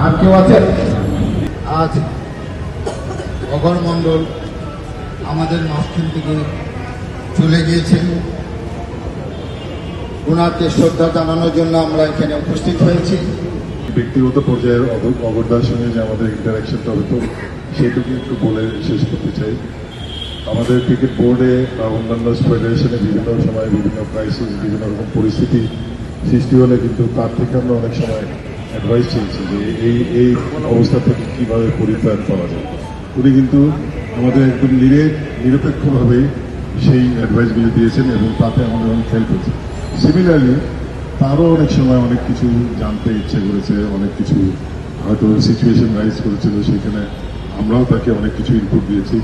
আর কেউ আছেন? আজ অগর মণ্ডল আমাদের মাঝখান থেকে চলে গিয়েছেন। ওনাকে শ্রদ্ধা জানানোর জন্য আমরা এখানে উপস্থিত হয়েছি। ব্যক্তিগত পর্যায়ের অগরদার সঙ্গে যে আমাদের ইন্টারাকশনটা হতো সেটুকু একটু বলে শেষ করতে চাই। আমাদের ক্রিকেট বোর্ডে বা অন্যান্য ফেডারেশনে বিভিন্ন সময় বিভিন্ন ক্রাইসিস, বিভিন্ন রকম পরিস্থিতি সৃষ্টি হলে কিন্তু তার থেকে আমরা অনেক সময় অ্যাডভাইস চেয়েছি যে এই অবস্থা থেকে কীভাবে পরিত্রাণ পাওয়া যায়। উনি কিন্তু আমাদের একদম নিরপেক্ষভাবে সেই অ্যাডভাইসগুলি দিয়েছেন এবং তাতে আমাদের অনেক হেল্প হয়েছে। সিমিলারলি তারও অনেক সময় অনেক কিছু জানতে ইচ্ছে করেছে, অনেক কিছু হয়তো সিচুয়েশন রাইজ করেছিল, সেখানে আমরাও তাকে অনেক কিছু ইনপুট দিয়েছি।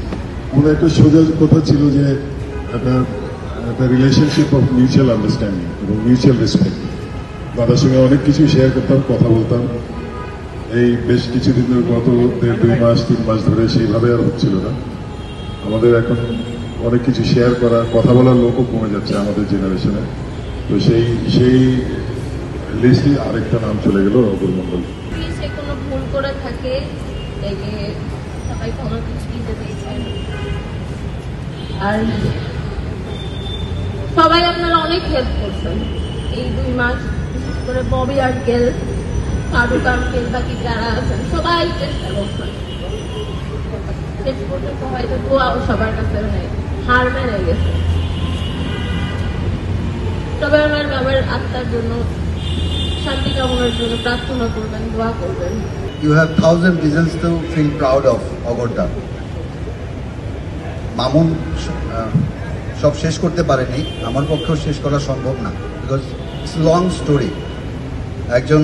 আমাদের একটা সোজা কথা ছিল যে একটা রিলেশনশিপ অফ মিউচুয়াল আন্ডারস্ট্যান্ডিং এবং মিউচুয়াল রেসপেক্ট। তাদের সঙ্গে অনেক কিছু শেয়ার করতাম, কথা বলতাম। এই বেশ কিছুদিন ধরে গত 2 মাস 3 মাস ধরে সেইভাবে আর হচ্ছিল না। আমাদের এখন অনেক কিছু শেয়ার করা, কথা বলার লোকও কমে যাচ্ছে আমাদের জেনারেশনে। তো সেই লিস্টে আরেকটা নাম চলে গেল অগর মণ্ডল। সে কোনো ভুল করে থাকে সবাই ক্ষমা দিতে দিয়েছেন। আর সবাই আপনারা অনেক হেল্প করছেন এই 2 মাস, বিশেষ করে ববি আঙ্কেল, ফারুক আঙ্কেল, বাকি যারা আছেন সবাই চেষ্টা করছেন। শেষ পর্যন্ত হয়তো দোয়াও সবার কাছে হার মেনে গেছে। সবাই আমার বাবার আত্মার জন্য, শান্তি কামনার জন্য প্রার্থনা করবেন, দোয়া করবেন। You have 1000 reasons to feel proud of অগরদা। Mamun সব শেষ করতে পারেনি, আমার পক্ষেও শেষ করা সম্ভব না, বিকজ ইটস লং স্টোরি। একজন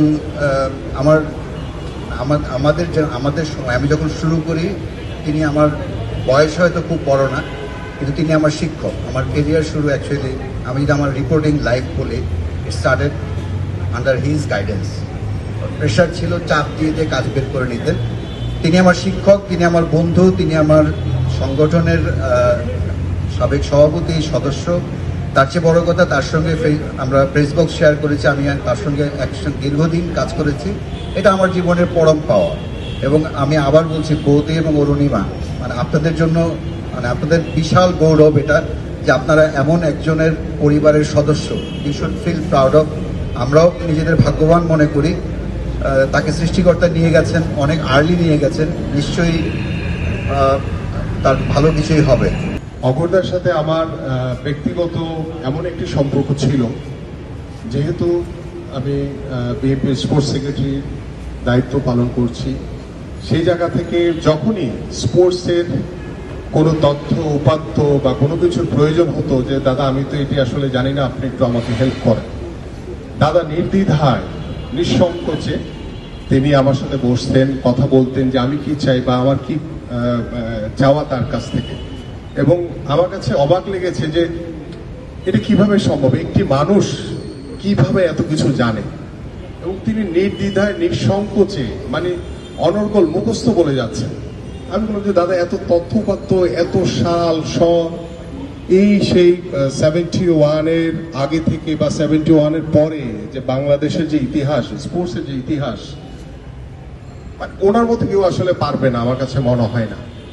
আমাদের সময় আমি যখন শুরু করি, তিনি আমার বয়স হয়তো খুব বড় না, কিন্তু তিনি আমার শিক্ষক। আমার কেরিয়ার শুরু অ্যাকচুয়ালি, আমি যদি আমার রিপোর্টিং লাইফ বলি, it started under his guidance. Pressure ছিল, চাপ দিয়ে কাজ বের করে নিতেন। তিনি আমার শিক্ষক, তিনি আমার বন্ধু, তিনি আমার সংগঠনের সাবেক সভাপতি, সদস্য। তার চেয়ে বড় কথা, তার সঙ্গে আমরা প্রেস বক্স শেয়ার করেছি, আমি তার সঙ্গে একসঙ্গে দীর্ঘদিন কাজ করেছি। এটা আমার জীবনের পরম পাওয়া। এবং আমি আবার বলছি, বৌদি এবং অরুণিমা, মানে আপনাদের জন্য, মানে আপনাদের বিশাল গৌরব এটা যে আপনারা এমন একজনের পরিবারের সদস্য। You should feel proud of. আমরাও নিজেদের ভাগ্যবান মনে করি। তাকে সৃষ্টিকর্তা নিয়ে গেছেন, অনেক আর্লি নিয়ে গেছেন, নিশ্চয়ই তার ভালো কিছুই হবে। অগরদার সাথে আমার ব্যক্তিগত এমন একটি সম্পর্ক ছিল, যেহেতু আমি বিএনপি স্পোর্টস সেক্রেটারির দায়িত্ব পালন করছি, সেই জায়গা থেকে যখনই স্পোর্টসের কোনো তথ্য উপাত্ত বা কোনো কিছুর প্রয়োজন হতো, যে দাদা আমি তো এটি আসলে জানি না, আপনি একটু আমাকে হেল্প করেন, দাদা নির্দ্বিধায় নিঃসংকোচে তিনি আমার সাথে বসতেন, কথা বলতেন যে আমি কি চাই বা আমার কি চাওয়া তার কাছ থেকে। এবং আমার কাছে অবাক লেগেছে যে এটা কিভাবে সম্ভব, একটি মানুষ কিভাবে এত কিছু জানে। এবং তিনি নির্দ্বিধায় নিঃসংকোচে, মানে অনর্গল মুখস্থ বলে যাচ্ছেন। আমি বললাম যে দাদা এত তথ্যপাত্য, এত সাল সন, এই সেই 71-এর আগে থেকে বা 71-এর পরে যে বাংলাদেশের যে ইতিহাস, স্পোর্টসের যে ইতিহাস, ওনার মতো কেউ আসলে পারবে না, আমার কাছে মনে হয় না।